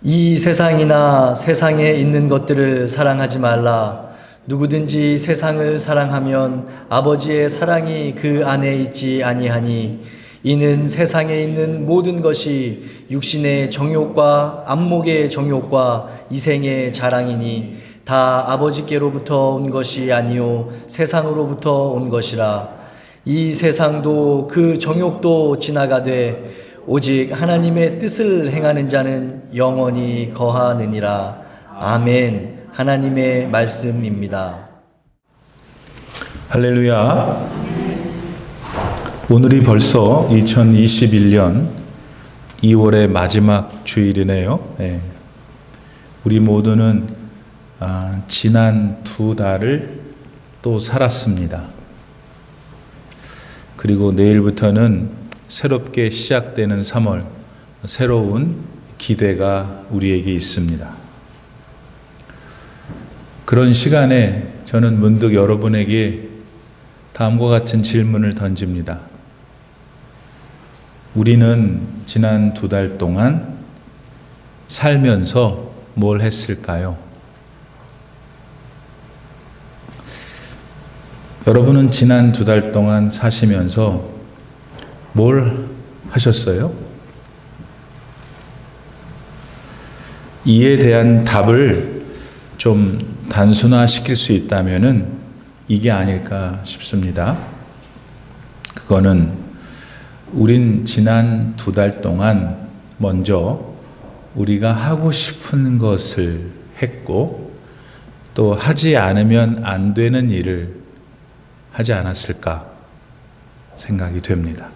이 세상이나 세상에 있는 것들을 사랑하지 말라. 누구든지 세상을 사랑하면 아버지의 사랑이 그 안에 있지 아니하니 이는 세상에 있는 모든 것이 육신의 정욕과 안목의 정욕과 이생의 자랑이니 다 아버지께로부터 온 것이 아니요 세상으로부터 온 것이라. 이 세상도 그 정욕도 지나가되 오직 하나님의 뜻을 행하는 자는 영원히 거하느니라. 아멘. 하나님의 말씀입니다. 할렐루야. 오늘이 벌써 2021년 2월의 마지막 주일이네요. 네. 우리 모두는 지난 2달을 또 살았습니다. 그리고 내일부터는 새롭게 시작되는 3월, 새로운 기대가 우리에게 있습니다. 그런 시간에 저는 문득 여러분에게 다음과 같은 질문을 던집니다. 우리는 지난 2달 동안 살면서 뭘 했을까요? 여러분은 지난 2달 동안 사시면서 뭘 하셨어요? 이에 대한 답을 좀 단순화시킬 수 있다면은 이게 아닐까 싶습니다. 그거는 우린 지난 2달 동안 먼저 우리가 하고 싶은 것을 했고 또 하지 않으면 안 되는 일을 하지 않았을까 생각이 됩니다.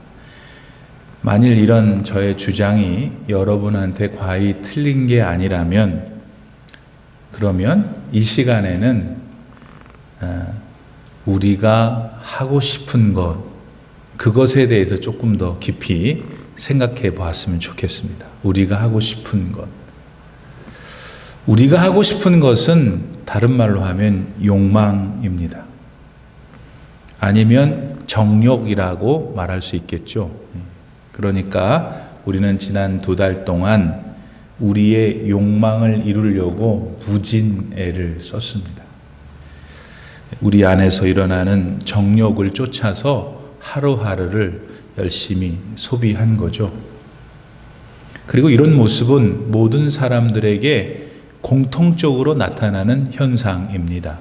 만일 이런 저의 주장이 여러분한테 과히 틀린 게 아니라면 그러면 이 시간에는 우리가 하고 싶은 것, 그것에 대해서 조금 더 깊이 생각해 보았으면 좋겠습니다. 우리가 하고 싶은 것. 우리가 하고 싶은 것은 다른 말로 하면 욕망입니다. 아니면 정욕이라고 말할 수 있겠죠. 그러니까 우리는 지난 2달 동안 우리의 욕망을 이루려고 부진애를 썼습니다. 우리 안에서 일어나는 정욕을 쫓아서 하루하루를 열심히 소비한 거죠. 그리고 이런 모습은 모든 사람들에게 공통적으로 나타나는 현상입니다.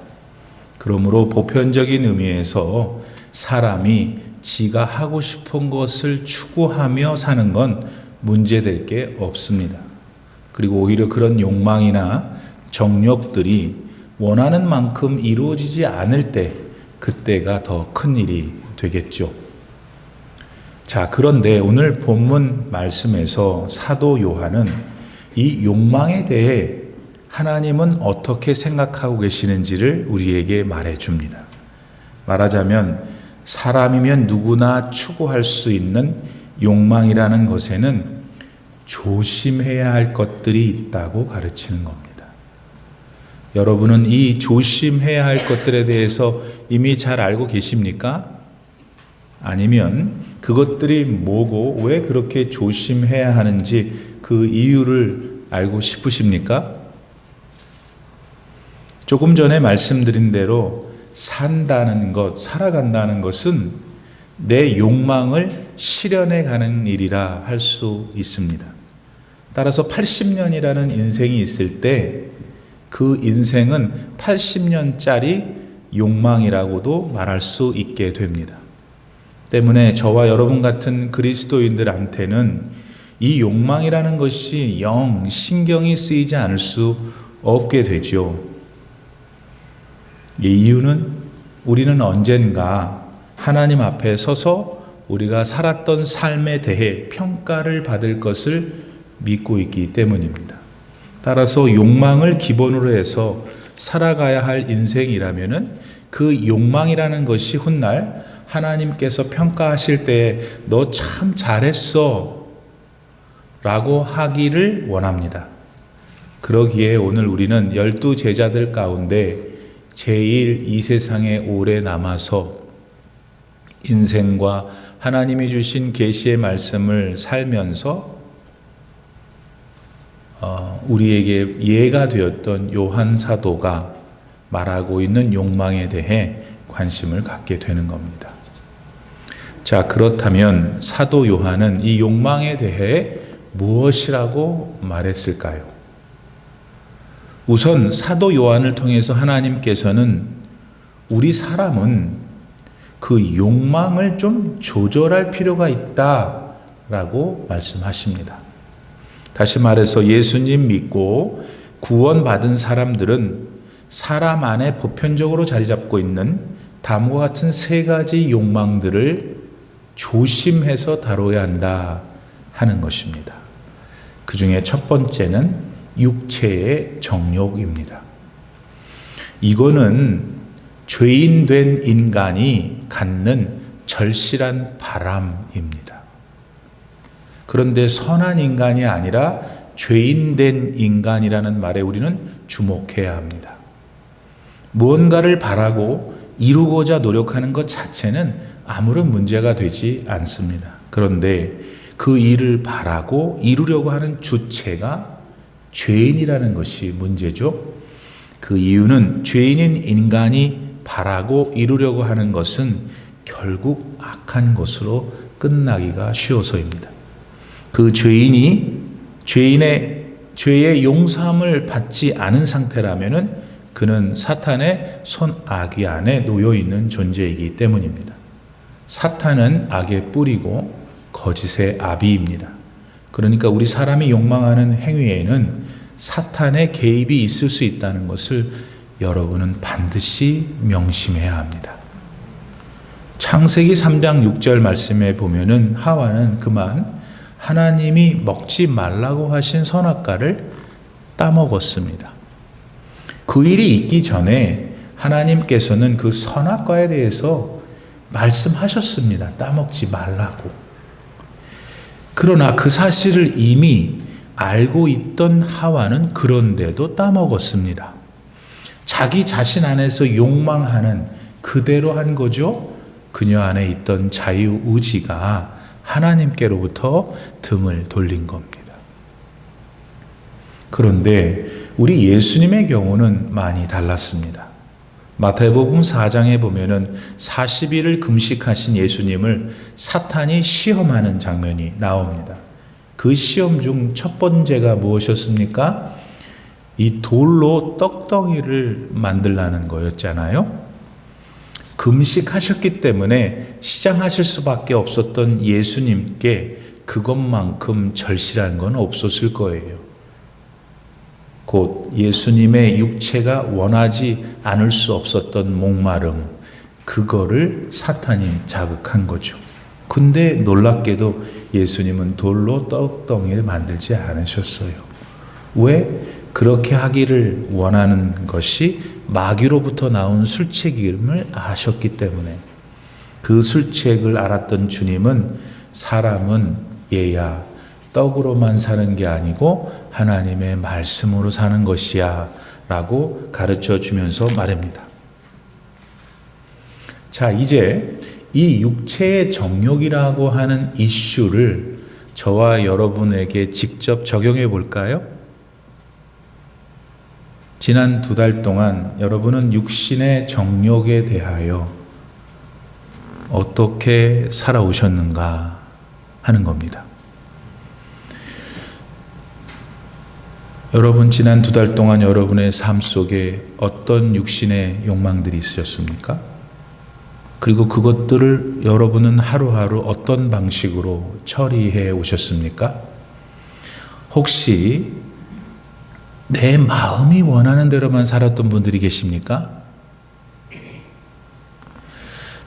그러므로 보편적인 의미에서 사람이 지가 하고 싶은 것을 추구하며 사는 건 문제될 게 없습니다. 그리고 오히려 그런 욕망이나 정욕들이 원하는 만큼 이루어지지 않을 때 그때가 더 큰 일이 되겠죠. 자, 그런데 오늘 본문 말씀에서 사도 요한은 이 욕망에 대해 하나님은 어떻게 생각하고 계시는지를 우리에게 말해줍니다. 말하자면 사람이면 누구나 추구할 수 있는 욕망이라는 것에는 조심해야 할 것들이 있다고 가르치는 겁니다. 여러분은 이 조심해야 할 것들에 대해서 이미 잘 알고 계십니까? 아니면 그것들이 뭐고 왜 그렇게 조심해야 하는지 그 이유를 알고 싶으십니까? 조금 전에 말씀드린 대로 산다는 것, 살아간다는 것은 내 욕망을 실현해 가는 일이라 할 수 있습니다. 따라서 80년이라는 인생이 있을 때 그 인생은 80년짜리 욕망이라고도 말할 수 있게 됩니다. 때문에 저와 여러분 같은 그리스도인들한테는 이 욕망이라는 것이 영 신경이 쓰이지 않을 수 없게 되죠. 이 이유는 우리는 언젠가 하나님 앞에 서서 우리가 살았던 삶에 대해 평가를 받을 것을 믿고 있기 때문입니다. 따라서 욕망을 기본으로 해서 살아가야 할 인생이라면은 그 욕망이라는 것이 훗날 하나님께서 평가하실 때에 너 참 잘했어 라고 하기를 원합니다. 그러기에 오늘 우리는 12 제자들 가운데 제일 이 세상에 오래 남아서 인생과 하나님이 주신 계시의 말씀을 살면서 우리에게 예가 되었던 요한 사도가 말하고 있는 욕망에 대해 관심을 갖게 되는 겁니다. 자, 그렇다면 사도 요한은 이 욕망에 대해 무엇이라고 말했을까요? 우선 사도 요한을 통해서 하나님께서는 우리 사람은 그 욕망을 좀 조절할 필요가 있다라고 말씀하십니다. 다시 말해서 예수님 믿고 구원받은 사람들은 사람 안에 보편적으로 자리 잡고 있는 다음과 같은 세 가지 욕망들을 조심해서 다뤄야 한다 하는 것입니다. 그 중에 첫 번째는 육체의 정욕입니다. 이거는 죄인된 인간이 갖는 절실한 바람입니다. 그런데 선한 인간이 아니라 죄인된 인간이라는 말에 우리는 주목해야 합니다. 무언가를 바라고 이루고자 노력하는 것 자체는 아무런 문제가 되지 않습니다. 그런데 그 일을 바라고 이루려고 하는 주체가 죄인이라는 것이 문제죠. 그 이유는 죄인인 인간이 바라고 이루려고 하는 것은 결국 악한 것으로 끝나기가 쉬워서입니다. 그 죄인이 죄의 용서함을 받지 않은 상태라면은 그는 사탄의 손아귀 안에 놓여 있는 존재이기 때문입니다. 사탄은 악의 뿌리고 거짓의 아비입니다. 그러니까 우리 사람이 욕망하는 행위에는 사탄의 개입이 있을 수 있다는 것을 여러분은 반드시 명심해야 합니다. 창세기 3장 6절 말씀에 보면은 하와는 그만 하나님이 먹지 말라고 하신 선악과를 따먹었습니다. 그 일이 있기 전에 하나님께서는 그 선악과에 대해서 말씀하셨습니다. 따먹지 말라고. 그러나 그 사실을 이미 알고 있던 하와는 그런데도 따먹었습니다. 자기 자신 안에서 욕망하는 그대로 한 거죠. 그녀 안에 있던 자유의지가 하나님께로부터 등을 돌린 겁니다. 그런데 우리 예수님의 경우는 많이 달랐습니다. 마태복음 4장에 보면은 40일을 금식하신 예수님을 사탄이 시험하는 장면이 나옵니다. 그 시험 중 첫 번째가 무엇이었습니까? 이 돌로 떡덩이를 만들라는 거였잖아요. 금식하셨기 때문에 시장하실 수밖에 없었던 예수님께 그것만큼 절실한 건 없었을 거예요. 곧 예수님의 육체가 원하지 않을 수 없었던 목마름, 그거를 사탄이 자극한 거죠. 근데 놀랍게도 예수님은 돌로 떡덩이를 만들지 않으셨어요. 왜? 그렇게 하기를 원하는 것이 마귀로부터 나온 술책임을 아셨기 때문에. 그 술책을 알았던 주님은 사람은 얘야 떡으로만 사는 게 아니고 하나님의 말씀으로 사는 것이야 라고 가르쳐 주면서 말합니다. 자, 이제 이 육체의 정욕이라고 하는 이슈를 저와 여러분에게 직접 적용해 볼까요? 지난 2달 동안 여러분은 육신의 정욕에 대하여 어떻게 살아오셨는가 하는 겁니다. 여러분, 지난 2달 동안 여러분의 삶 속에 어떤 육신의 욕망들이 있으셨습니까? 그리고 그것들을 여러분은 하루하루 어떤 방식으로 처리해 오셨습니까? 혹시 내 마음이 원하는 대로만 살았던 분들이 계십니까?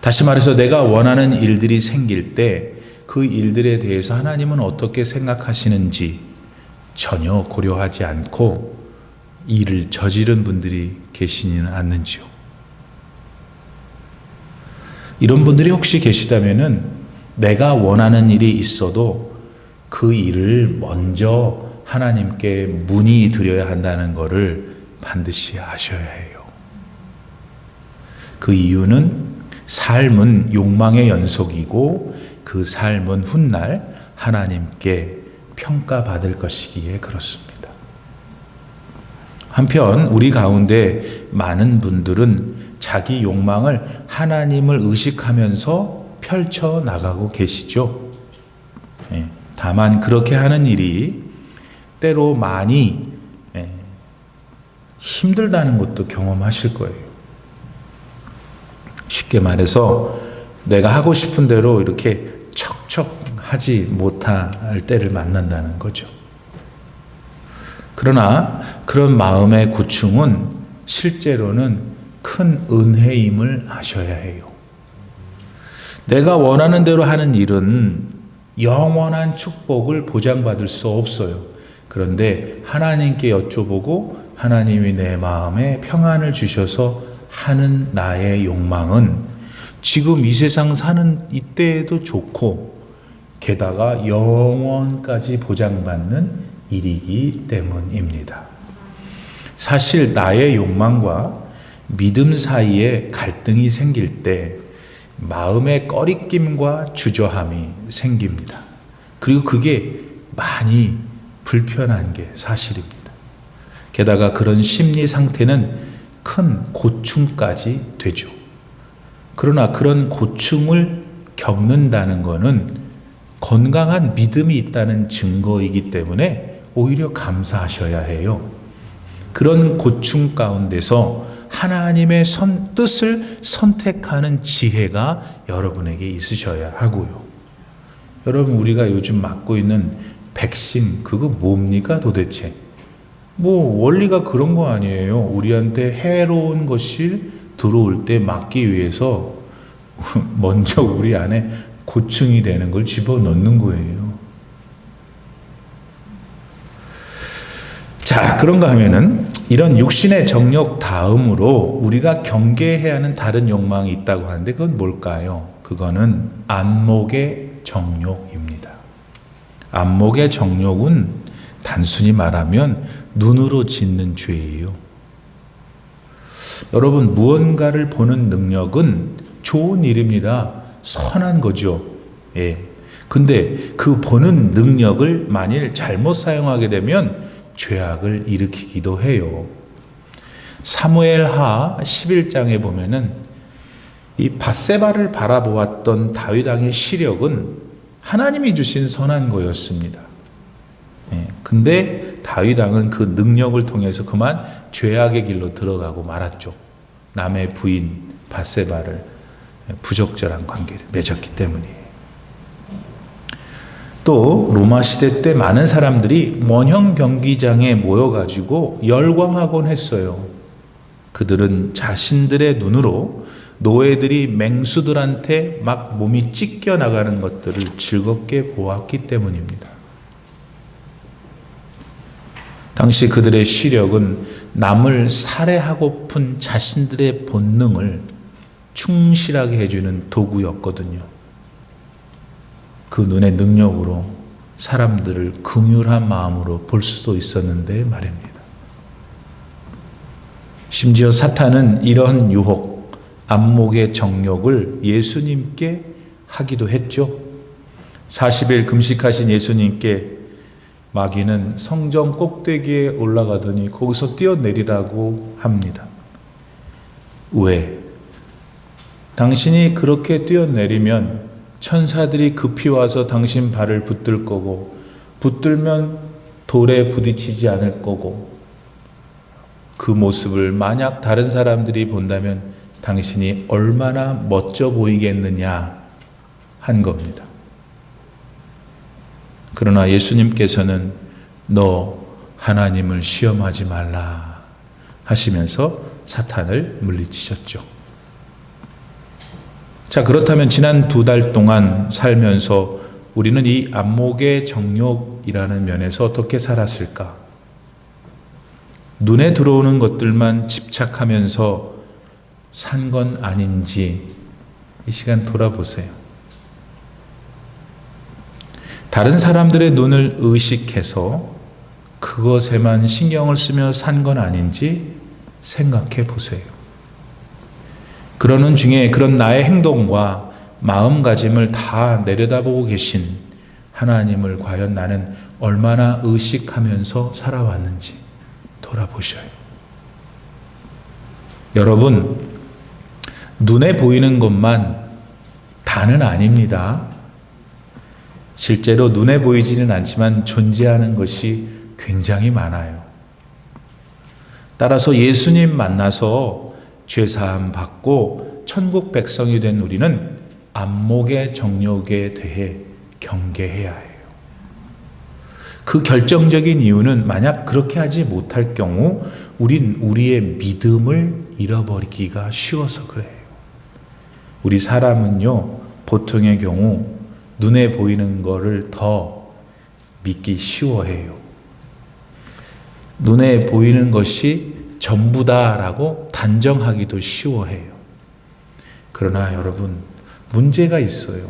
다시 말해서 내가 원하는 일들이 생길 때 그 일들에 대해서 하나님은 어떻게 생각하시는지 전혀 고려하지 않고 일을 저지른 분들이 계시지는 않는지요. 이런 분들이 혹시 계시다면은 내가 원하는 일이 있어도 그 일을 먼저 하나님께 문의드려야 한다는 것을 반드시 아셔야 해요. 그 이유는 삶은 욕망의 연속이고 그 삶은 훗날 하나님께 평가받을 것이기에 그렇습니다. 한편 우리 가운데 많은 분들은 자기 욕망을 하나님을 의식하면서 펼쳐 나가고 계시죠. 다만 그렇게 하는 일이 때로 많이 힘들다는 것도 경험하실 거예요. 쉽게 말해서 내가 하고 싶은 대로 이렇게 척척 하지 못할 때를 만난다는 거죠. 그러나 그런 마음의 고충은 실제로는 큰 은혜임을 아셔야 해요. 내가 원하는 대로 하는 일은 영원한 축복을 보장받을 수 없어요. 그런데 하나님께 여쭤보고 하나님이 내 마음에 평안을 주셔서 하는 나의 욕망은 지금 이 세상 사는 이때에도 좋고 게다가 영원까지 보장받는 일이기 때문입니다. 사실 나의 욕망과 믿음 사이에 갈등이 생길 때 마음의 꺼리낌과 주저함이 생깁니다. 그리고 그게 많이 불편한 게 사실입니다. 게다가 그런 심리 상태는 큰 고충까지 되죠. 그러나 그런 고충을 겪는다는 것은 건강한 믿음이 있다는 증거이기 때문에 오히려 감사하셔야 해요. 그런 고충 가운데서 하나님의 뜻을 선택하는 지혜가 여러분에게 있으셔야 하고요. 여러분, 우리가 요즘 맞고 있는 백신 그거 뭡니까 도대체? 원리가 그런 거 아니에요. 우리한테 해로운 것이 들어올 때 막기 위해서 먼저 우리 안에 고충이 되는 걸 집어넣는 거예요. 자, 그런가 하면은 이런 육신의 정욕 다음으로 우리가 경계해야 하는 다른 욕망이 있다고 하는데 그건 뭘까요? 그거는 안목의 정욕입니다. 안목의 정욕은 단순히 말하면 눈으로 짓는 죄예요. 여러분, 무언가를 보는 능력은 좋은 일입니다. 선한 거죠. 근데 그 보는 능력을 만일 잘못 사용하게 되면 죄악을 일으키기도 해요. 사무엘하 11장에 보면은 이 밧세바를 바라보았던 다윗 왕의 시력은 하나님이 주신 선한 거였습니다. 근데 다윗 왕은 그 능력을 통해서 그만 죄악의 길로 들어가고 말았죠. 남의 부인 밧세바를 부적절한 관계를 맺었기 때문이에요. 또 로마 시대 때 많은 사람들이 원형 경기장에 모여가지고 열광하곤 했어요. 그들은 자신들의 눈으로 노예들이 맹수들한테 막 몸이 찢겨 나가는 것들을 즐겁게 보았기 때문입니다. 당시 그들의 시력은 남을 살해하고픈 자신들의 본능을 충실하게 해주는 도구였거든요. 그 눈의 능력으로 사람들을 긍휼한 마음으로 볼 수도 있었는데 말입니다. 심지어 사탄은 이런 유혹, 안목의 정욕을 예수님께 하기도 했죠. 40일 금식하신 예수님께 마귀는 성전 꼭대기에 올라가더니 거기서 뛰어내리라고 합니다. 왜? 당신이 그렇게 뛰어내리면 천사들이 급히 와서 당신 발을 붙들 거고, 붙들면 돌에 부딪히지 않을 거고, 그 모습을 만약 다른 사람들이 본다면 당신이 얼마나 멋져 보이겠느냐 한 겁니다. 그러나 예수님께서는 너 하나님을 시험하지 말라 하시면서 사탄을 물리치셨죠. 자, 그렇다면 지난 2달 동안 살면서 우리는 이 안목의 정욕이라는 면에서 어떻게 살았을까? 눈에 들어오는 것들만 집착하면서 산 건 아닌지 이 시간 돌아보세요. 다른 사람들의 눈을 의식해서 그것에만 신경을 쓰며 산 건 아닌지 생각해 보세요. 그러는 중에 그런 나의 행동과 마음가짐을 다 내려다보고 계신 하나님을 과연 나는 얼마나 의식하면서 살아왔는지 돌아보셔요. 여러분, 눈에 보이는 것만 다는 아닙니다. 실제로 눈에 보이지는 않지만 존재하는 것이 굉장히 많아요. 따라서 예수님 만나서 죄사함 받고 천국 백성이 된 우리는 안목의 정욕에 대해 경계해야 해요. 그 결정적인 이유는 만약 그렇게 하지 못할 경우 우린 우리의 믿음을 잃어버리기가 쉬워서 그래요. 우리 사람은요, 보통의 경우 눈에 보이는 거를 더 믿기 쉬워해요. 눈에 보이는 것이 전부다라고 단정하기도 쉬워해요. 그러나 여러분, 문제가 있어요.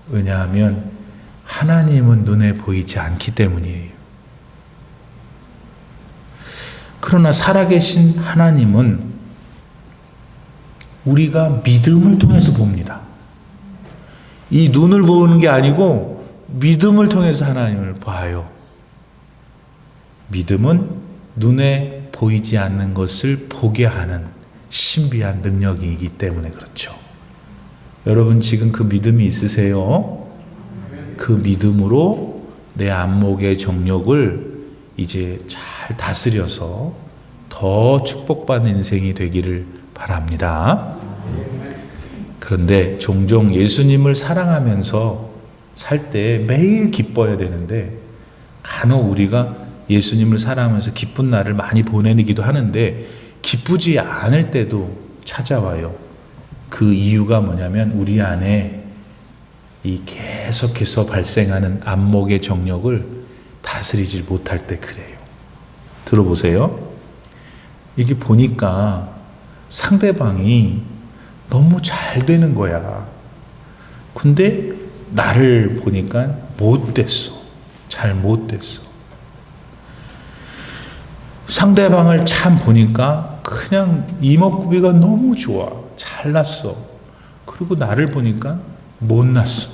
왜냐하면 하나님은 눈에 보이지 않기 때문이에요. 그러나 살아계신 하나님은 우리가 믿음을 통해서 봅니다. 이 눈을 보는 게 아니고 믿음을 통해서 하나님을 봐요. 믿음은 눈에 보이지 않는 것을 보게 하는 신비한 능력이기 때문에 그렇죠. 여러분 지금 그 믿음이 있으세요? 그 믿음으로 내 안목의 정욕을 이제 잘 다스려서 더 축복받는 인생이 되기를 바랍니다. 그런데 종종 예수님을 사랑하면서 살 때 매일 기뻐야 되는데 간혹 우리가 예수님을 사랑하면서 기쁜 날을 많이 보내기도 하는데 기쁘지 않을 때도 찾아와요. 그 이유가 뭐냐면 우리 안에 이 계속해서 발생하는 안목의 정욕을 다스리지 못할 때 그래요. 들어보세요. 이게 보니까 상대방이 너무 잘 되는 거야. 근데 나를 보니까 못 됐어. 잘 못 됐어. 상대방을 참 보니까 그냥 이목구비가 너무 좋아. 잘났어. 그리고 나를 보니까 못났어.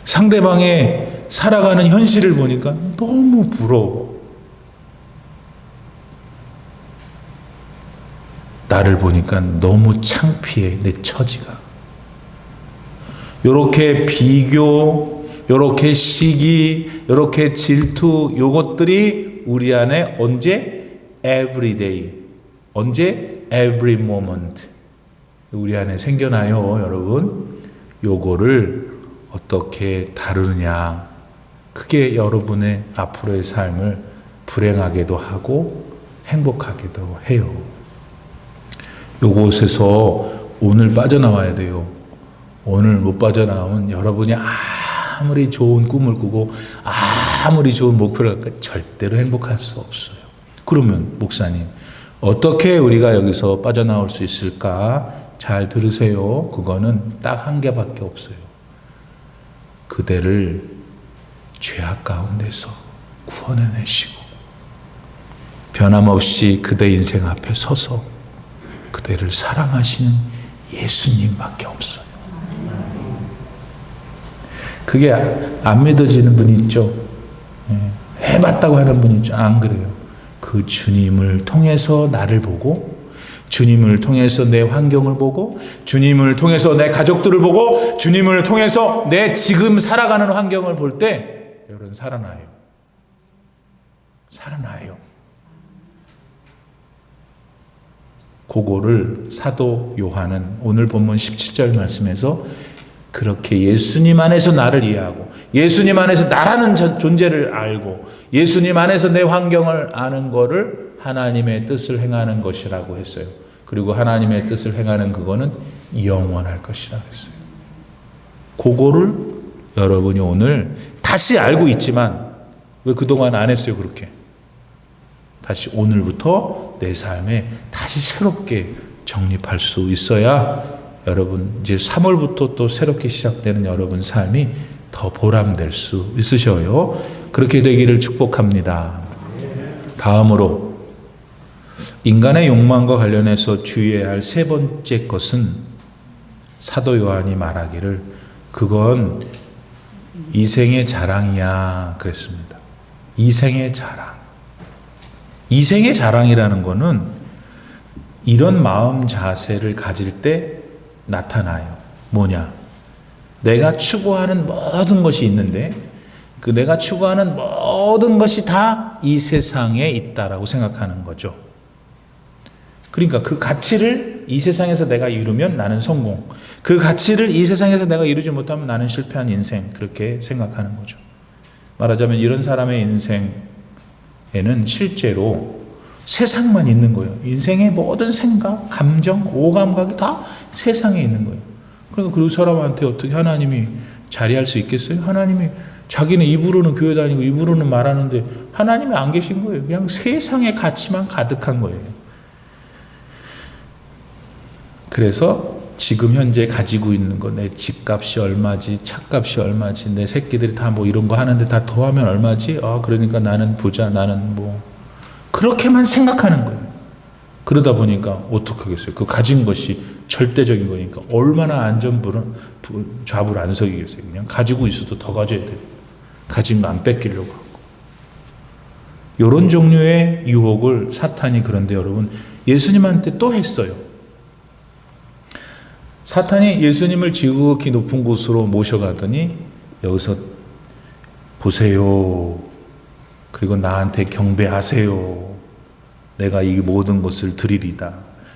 상대방의 살아가는 현실을 보니까 너무 부러워. 나를 보니까 너무 창피해, 내 처지가. 요렇게 비교, 요렇게 시기, 요렇게 질투, 요것들이 우리 안에 언제? Every day. 언제? Every moment. 우리 안에 생겨나요, 여러분. 요거를 어떻게 다루느냐. 그게 여러분의 앞으로의 삶을 불행하게도 하고 행복하게도 해요. 요곳에서 오늘 빠져나와야 돼요. 오늘 못 빠져나오면 여러분이 아무리 좋은 꿈을 꾸고 아무리 좋은 목표를 갖고 절대로 행복할 수 없어요. 그러면 목사님, 어떻게 우리가 여기서 빠져나올 수 있을까? 잘 들으세요. 그거는 딱 한 개밖에 없어요. 그대를 죄악 가운데서 구원해내시고 변함없이 그대 인생 앞에 서서 그대를 사랑하시는 예수님밖에 없어요. 그게 안 믿어지는 분 있죠. 해봤다고 하는 분 있죠. 안 그래요. 그 주님을 통해서 나를 보고, 주님을 통해서 내 환경을 보고, 주님을 통해서 내 가족들을 보고, 주님을 통해서 내 지금 살아가는 환경을 볼 때 여러분 살아나요. 살아나요. 그거를 사도 요한은 오늘 본문 17절 말씀에서 그렇게 예수님 안에서 나를 이해하고 예수님 안에서 나라는 존재를 알고 예수님 안에서 내 환경을 아는 거를 하나님의 뜻을 행하는 것이라고 했어요. 그리고 하나님의 뜻을 행하는 그거는 영원할 것이라고 했어요. 그거를 여러분이 오늘 다시 알고 있지만 왜 그동안 안 했어요, 그렇게? 다시 오늘부터 내 삶에 다시 새롭게 정립할 수 있어야 여러분 이제 3월부터 또 새롭게 시작되는 여러분 삶이 더 보람될 수 있으셔요. 그렇게 되기를 축복합니다. 다음으로 인간의 욕망과 관련해서 주의해야 할 세 번째 것은 사도 요한이 말하기를 그건 이생의 자랑이야 그랬습니다. 이생의 자랑. 이생의 자랑이라는 거는 이런 마음 자세를 가질 때 나타나요. 뭐냐? 내가 추구하는 모든 것이 있는데 그 내가 추구하는 모든 것이 다 이 세상에 있다라고 생각하는 거죠. 그러니까 그 가치를 이 세상에서 내가 이루면 나는 성공, 그 가치를 이 세상에서 내가 이루지 못하면 나는 실패한 인생, 그렇게 생각하는 거죠. 말하자면 이런 사람의 인생에는 실제로 세상만 있는 거예요. 인생의 모든 생각, 감정, 오감각이 다 세상에 있는 거예요. 그러니까 그 사람한테 어떻게 하나님이 자리할 수 있겠어요? 하나님이 자기는 입으로는 교회 다니고 입으로는 말하는데 하나님이 안 계신 거예요. 그냥 세상의 가치만 가득한 거예요. 그래서 지금 현재 가지고 있는 거, 내 집값이 얼마지, 차값이 얼마지, 내 새끼들이 다 뭐 이런 거 하는데 다 더하면 얼마지? 그러니까 나는 부자, 나는 뭐 그렇게만 생각하는 거예요. 그러다 보니까 어떻게 하겠어요? 그 가진 것이 절대적인 거니까 얼마나 좌불 안 서기겠어요. 그냥 가지고 있어도 더 가져야 돼요. 가진 거 안 뺏기려고 하고. 이런 종류의 유혹을 사탄이, 그런데 여러분 예수님한테 또 했어요. 사탄이 예수님을 지극히 높은 곳으로 모셔가더니 여기서 보세요. 그리고 나한테 경배하세요. 내가 이 모든 것을 드리리다.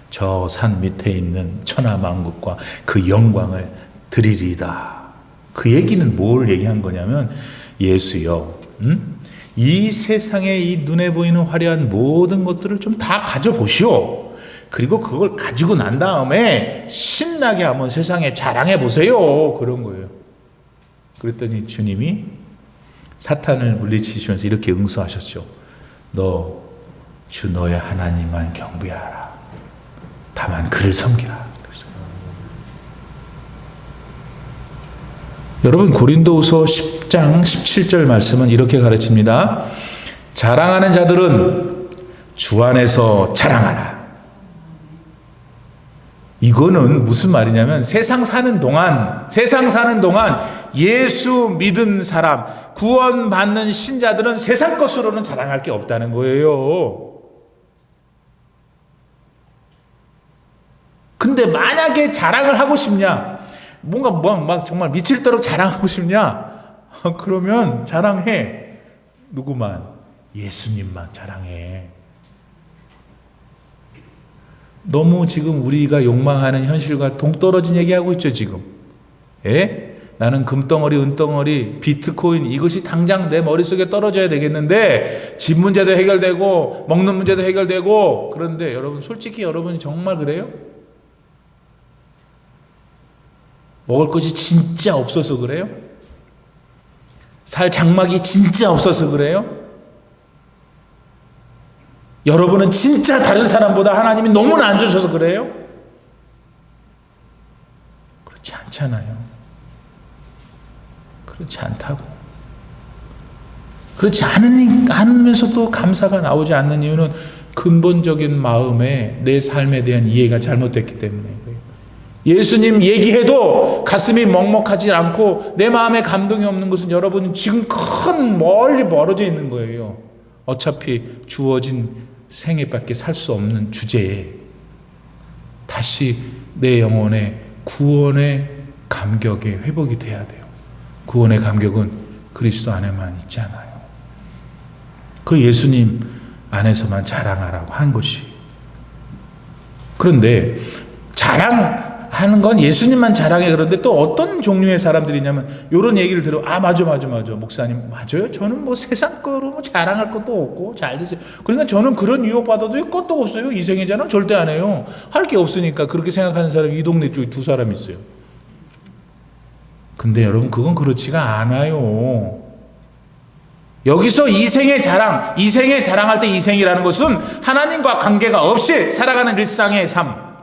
저 산 밑에 있는 천하만국과 그 영광을 드리리다. 그 얘기는 뭘 얘기한 거냐면, 예수여, 이 세상에 이 눈에 보이는 화려한 모든 것들을 좀 다 가져보시오. 그리고 그걸 가지고 난 다음에 신나게 한번 세상에 자랑해 보세요. 그런 거예요. 그랬더니 주님이 사탄을 물리치시면서 이렇게 응수하셨죠. 너 주 너의 하나님만 경배하라. 다만 그를 섬기라. 그랬어요. 여러분 고린도후서 10장 17절 말씀은 이렇게 가르칩니다. 자랑하는 자들은 주 안에서 자랑하라. 이거는 무슨 말이냐면 세상 사는 동안 예수 믿은 사람, 구원받는 신자들은 세상 것으로는 자랑할 게 없다는 거예요. 근데 만약에 자랑을 하고 싶냐, 뭔가 막 정말 미칠도록 자랑하고 싶냐, 그러면 자랑해. 누구만? 예수님만 자랑해. 너무 지금 우리가 욕망하는 현실과 동떨어진 얘기하고 있죠, 지금. 예? 나는 금덩어리, 은덩어리, 비트코인 이것이 당장 내 머릿속에 떨어져야 되겠는데 집 문제도 해결되고 먹는 문제도 해결되고, 그런데 여러분 솔직히 여러분이 정말 그래요? 먹을 것이 진짜 없어서 그래요? 살 장막이 진짜 없어서 그래요? 여러분은 진짜 다른 사람보다 하나님이 너무나 안 주셔서 그래요? 그렇지 않잖아요. 그렇지 않다고. 그렇지 않으면서도 감사가 나오지 않는 이유는 근본적인 마음에 내 삶에 대한 이해가 잘못됐기 때문에. 예수님 얘기해도 가슴이 먹먹하지 않고 내 마음에 감동이 없는 것은 여러분은 지금 멀리 멀어져 있는 거예요. 어차피 주어진 생애밖에 살 수 없는 주제에 다시 내 영혼의 구원의 감격에 회복이 돼야 돼요. 구원의 감격은 그리스도 안에만 있지 않아요. 그 예수님 안에서만 자랑하라고 한 것이. 그런데 자랑하는 건 예수님만 자랑해. 그런데 또 어떤 종류의 사람들이냐면 이런 얘기를 들어. 맞아 목사님 맞아요. 저는 뭐 세상 거로 뭐 자랑할 것도 없고 잘 되세요. 그러니까 저는 그런 유혹받아도 것도 없어요. 이생의 자랑 절대 안 해요. 할 게 없으니까. 그렇게 생각하는 사람이 이 동네 쪽에 2사람 있어요. 근데 여러분 그건 그렇지가 않아요. 여기서 이생의 자랑할 때 이생이라는 것은 하나님과 관계가 없이 살아가는 일상의 삶,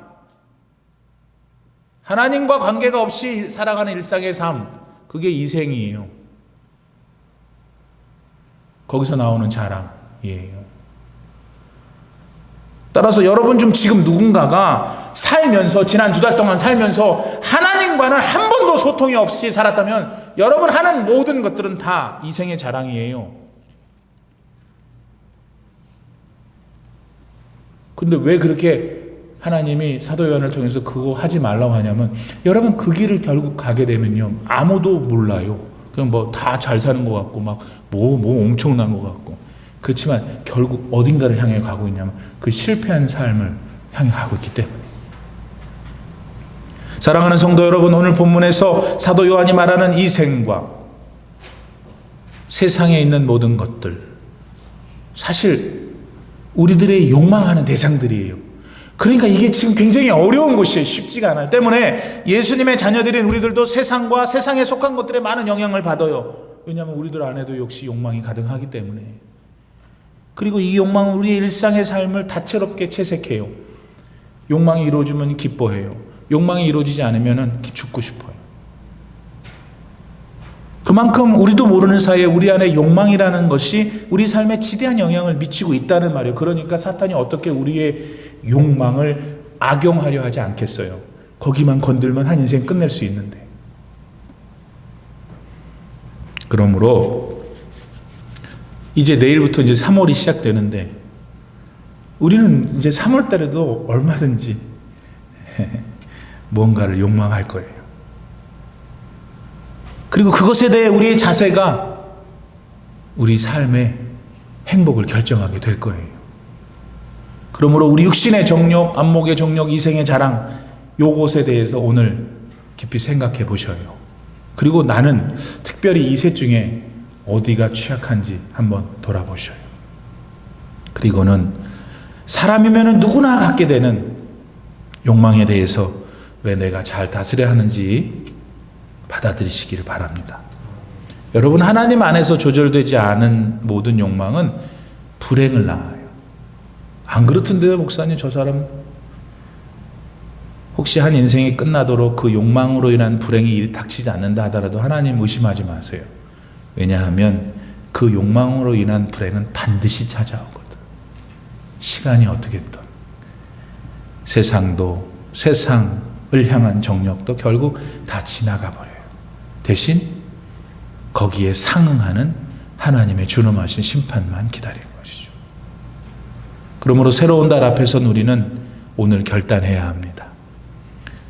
하나님과 관계가 없이 살아가는 일상의 삶, 그게 이생이에요. 거기서 나오는 자랑이에요. 따라서 여러분 중 지금 누군가가 살면서, 지난 2달 동안 살면서 하나님과는 한 번도 소통이 없이 살았다면 여러분 하는 모든 것들은 다 이생의 자랑이에요. 근데 왜 그렇게 하나님이 사도 요한을 통해서 그거 하지 말라고 하냐면, 여러분 그 길을 결국 가게 되면요, 아무도 몰라요. 그냥 뭐 다 잘 사는 것 같고 막 뭐 엄청난 것 같고, 그렇지만 결국 어딘가를 향해 가고 있냐면 그 실패한 삶을 향해 가고 있기 때문에. 사랑하는 성도 여러분, 오늘 본문에서 사도 요한이 말하는 이 생과 세상에 있는 모든 것들, 사실 우리들의 욕망하는 대상들이에요. 그러니까 이게 지금 굉장히 어려운 것이에요. 쉽지가 않아요. 때문에 예수님의 자녀들인 우리들도 세상과 세상에 속한 것들에 많은 영향을 받아요. 왜냐하면 우리들 안에도 역시 욕망이 가득하기 때문에. 그리고 이 욕망은 우리의 일상의 삶을 다채롭게 채색해요. 욕망이 이루어지면 기뻐해요. 욕망이 이루어지지 않으면 죽고 싶어요. 그만큼 우리도 모르는 사이에 우리 안에 욕망이라는 것이 우리 삶에 지대한 영향을 미치고 있다는 말이에요. 그러니까 사탄이 어떻게 우리의 욕망을 악용하려 하지 않겠어요. 거기만 건들면 한 인생 끝낼 수 있는데. 그러므로 이제 내일부터 이제 3월이 시작되는데, 우리는 이제 3월 달에도 얼마든지 뭔가를 욕망할 거예요. 그리고 그것에 대해 우리의 자세가 우리 삶의 행복을 결정하게 될 거예요. 그러므로 우리 육신의 정욕, 안목의 정욕, 이생의 자랑, 요것에 대해서 오늘 깊이 생각해 보셔요. 그리고 나는 특별히 이 셋 중에 어디가 취약한지 한번 돌아보셔요. 그리고는 사람이면 누구나 갖게 되는 욕망에 대해서 왜 내가 잘 다스려야 하는지 받아들이시기를 바랍니다. 여러분, 하나님 안에서 조절되지 않은 모든 욕망은 불행을 낳아요. 안 그렇던데요, 목사님? 저 사람 혹시 한 인생이 끝나도록 그 욕망으로 인한 불행이 닥치지 않는다 하더라도 하나님 의심하지 마세요. 왜냐하면 그 욕망으로 인한 불행은 반드시 찾아오거든. 시간이 어떻게 됐든 세상도, 세상을 향한 정력도 결국 다 지나가 버려요. 대신 거기에 상응하는 하나님의 준엄하신 심판만 기다리는 것이죠. 그러므로 새로운 달 앞에선 우리는 오늘 결단해야 합니다.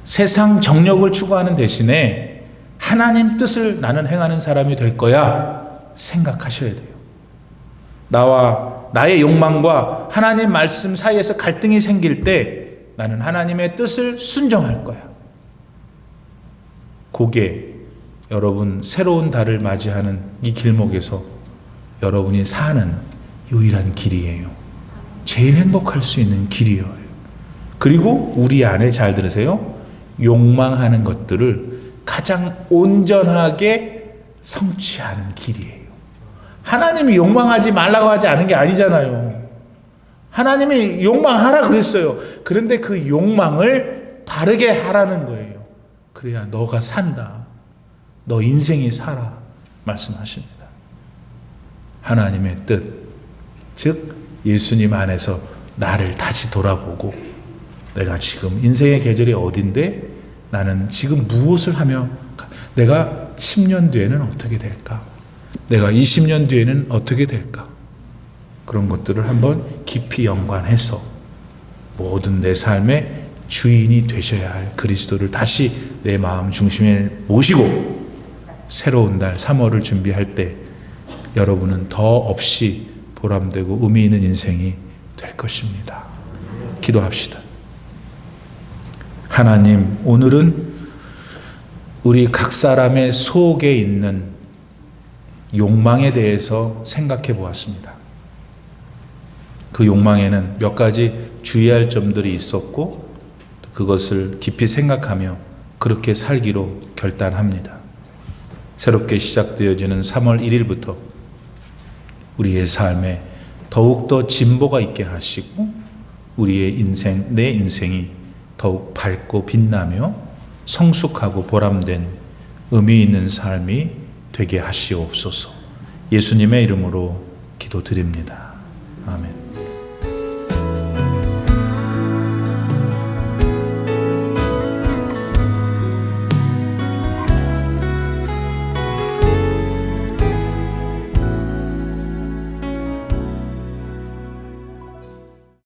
세상 정력을 추구하는 대신에 하나님 뜻을 나는 행하는 사람이 될 거야 생각하셔야 돼요. 나와 나의 욕망과 하나님 말씀 사이에서 갈등이 생길 때 나는 하나님의 뜻을 순종할 거야. 그게 여러분 새로운 달을 맞이하는 이 길목에서 여러분이 사는 유일한 길이에요. 제일 행복할 수 있는 길이에요. 그리고 우리 안에, 잘 들으세요, 욕망하는 것들을 가장 온전하게 성취하는 길이에요. 하나님이 욕망하지 말라고 하지 않은 게 아니잖아요. 하나님이 욕망하라 그랬어요. 그런데 그 욕망을 바르게 하라는 거예요. 그래야 너가 산다. 너 인생이 살아. 말씀하십니다. 하나님의 뜻, 즉 예수님 안에서 나를 다시 돌아보고 내가 지금 인생의 계절이 어딘데 나는 지금 무엇을 하며 내가 10년 뒤에는 어떻게 될까? 내가 20년 뒤에는 어떻게 될까? 그런 것들을 한번 깊이 연관해서 모든 내 삶의 주인이 되셔야 할 그리스도를 다시 내 마음 중심에 모시고 새로운 달 3월을 준비할 때 여러분은 더 없이 보람되고 의미 있는 인생이 될 것입니다. 기도합시다. 하나님, 오늘은 우리 각 사람의 속에 있는 욕망에 대해서 생각해 보았습니다. 그 욕망에는 몇 가지 주의할 점들이 있었고 그것을 깊이 생각하며 그렇게 살기로 결단합니다. 새롭게 시작되어지는 3월 1일부터 우리의 삶에 더욱더 진보가 있게 하시고 우리의 인생, 내 인생이 더욱 밝고 빛나며 성숙하고 보람된 의미 있는 삶이 되게 하시옵소서. 예수님의 이름으로 기도드립니다. 아멘.